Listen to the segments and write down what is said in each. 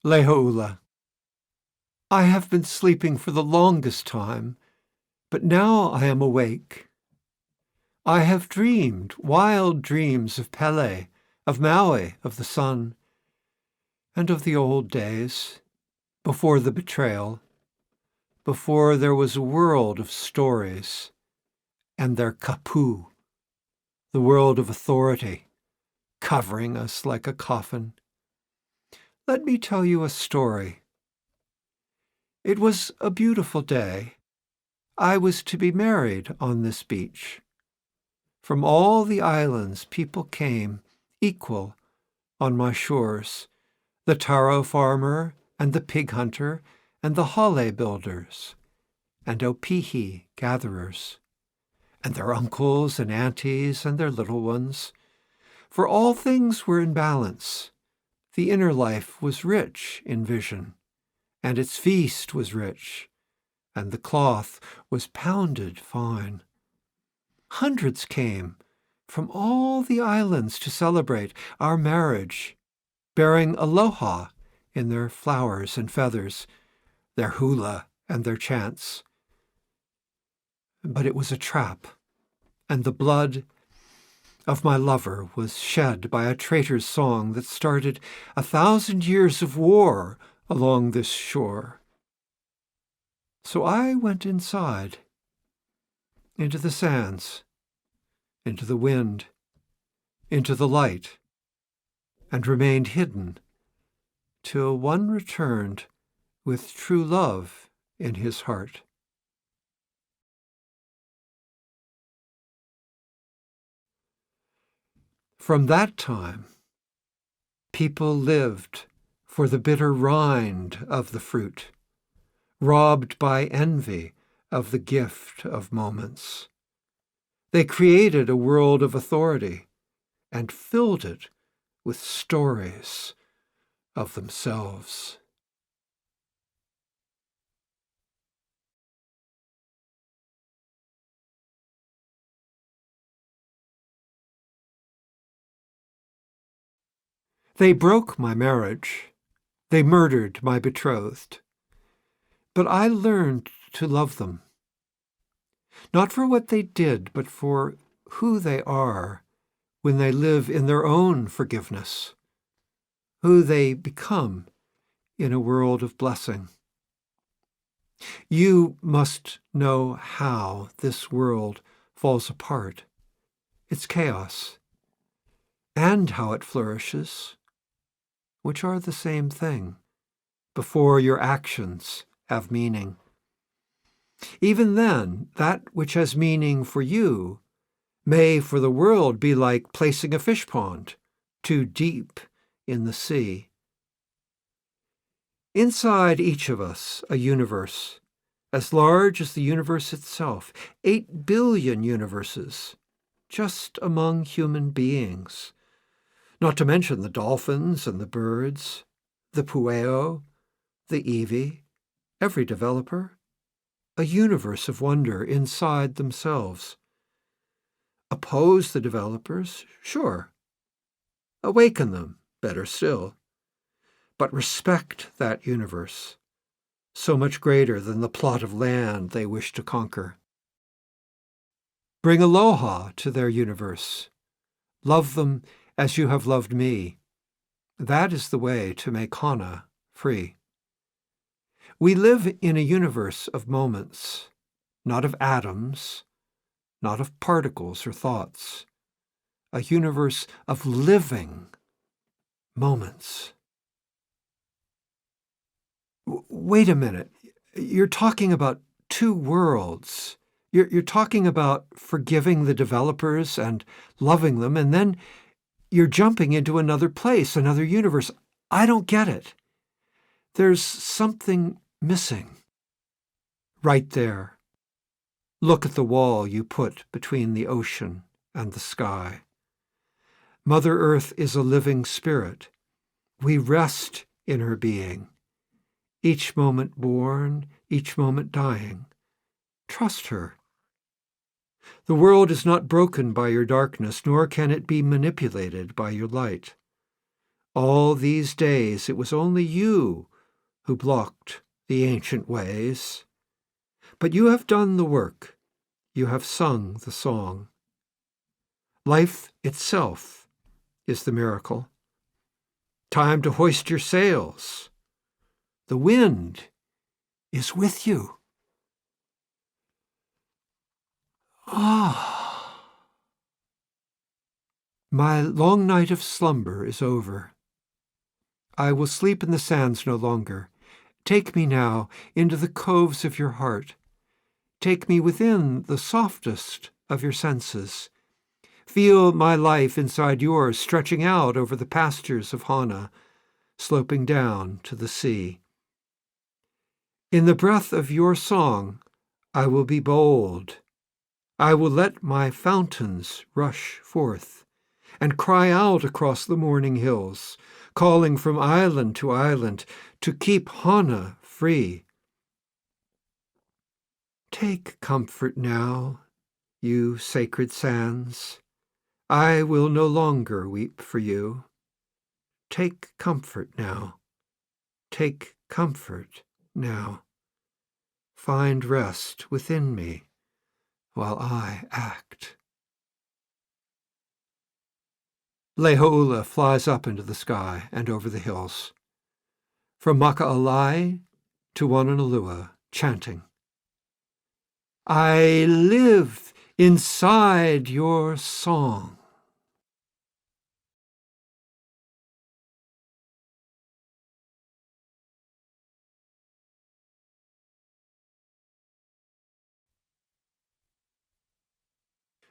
Lehoula. I have been sleeping for the longest time, but now I am awake. I have dreamed wild dreams of Pele, of Maui, of the sun, and of the old days, before the betrayal, before there was a world of stories, and their kapu, the world of authority, covering us like a coffin. Let me tell you a story. It was a beautiful day. I was to be married on this beach. From all the islands people came, equal, on my shores, the taro farmer and the pig hunter and the hale builders and opihi gatherers, and their uncles and aunties and their little ones. For all things were in balance. The inner life was rich in vision, and its feast was rich, and the cloth was pounded fine. Hundreds came from all the islands to celebrate our marriage, bearing aloha in their flowers and feathers, their hula and their chants. But it was a trap, and the blood of my lover was shed by a traitor's song that started 1,000 years of war along this shore. So I went inside, into the sands, into the wind, into the light, and remained hidden till one returned with true love in his heart. From that time, people lived for the bitter rind of the fruit, robbed by envy of the gift of moments. They created a world of authority and filled it with stories of themselves. They broke my marriage. They murdered my betrothed. But I learned to love them, not for what they did, but for who they are when they live in their own forgiveness, who they become in a world of blessing. You must know how this world falls apart, its chaos, and how it flourishes, which are the same thing, before your actions have meaning. Even then, that which has meaning for you may for the world be like placing a fish pond too deep in the sea. Inside each of us, a universe, as large as the universe itself, 8 billion universes, just among human beings, not to mention the dolphins and the birds, the pueo, the iwi, every developer, a universe of wonder inside themselves. Oppose the developers? Sure. Awaken them? Better still. But respect that universe, so much greater than the plot of land they wish to conquer. Bring aloha to their universe. Love them as you have loved me. That is the way to make Hana free. We live in a universe of moments, not of atoms, not of particles or thoughts, a universe of living moments. Wait a minute. You're talking about 2 worlds. You're talking about forgiving the developers and loving them, and then you're jumping into another place, another universe. I don't get it. There's something missing. Right there. Look at the wall you put between the ocean and the sky. Mother Earth is a living spirit. We rest in her being. Each moment born, each moment dying. Trust her. The world is not broken by your darkness, nor can it be manipulated by your light. All these days it was only you who blocked the ancient ways. But you have done the work. You have sung the song. Life itself is the miracle. Time to hoist your sails. The wind is with you. Ah, my long night of slumber is over. I will sleep in the sands no longer. Take me now into the coves of your heart. Take me within the softest of your senses. Feel my life inside yours, stretching out over the pastures of Hana, sloping down to the sea. In the breath of your song, I will be bold. I will let my fountains rush forth and cry out across the morning hills, calling from island to island to keep Hana free. Take comfort now, you sacred sands. I will no longer weep for you. Take comfort now. Take comfort now. Find rest within me while I act. Leho'ula flies up into the sky and over the hills. From Maka'alai to Wananalua, chanting, I live inside your song.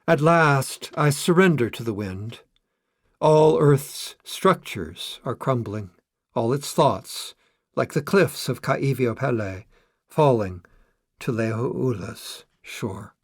At last I surrender to the wind. All Earth's structures are crumbling, all its thoughts, like the cliffs of Kaiviopele, falling to Leho'ula's shore.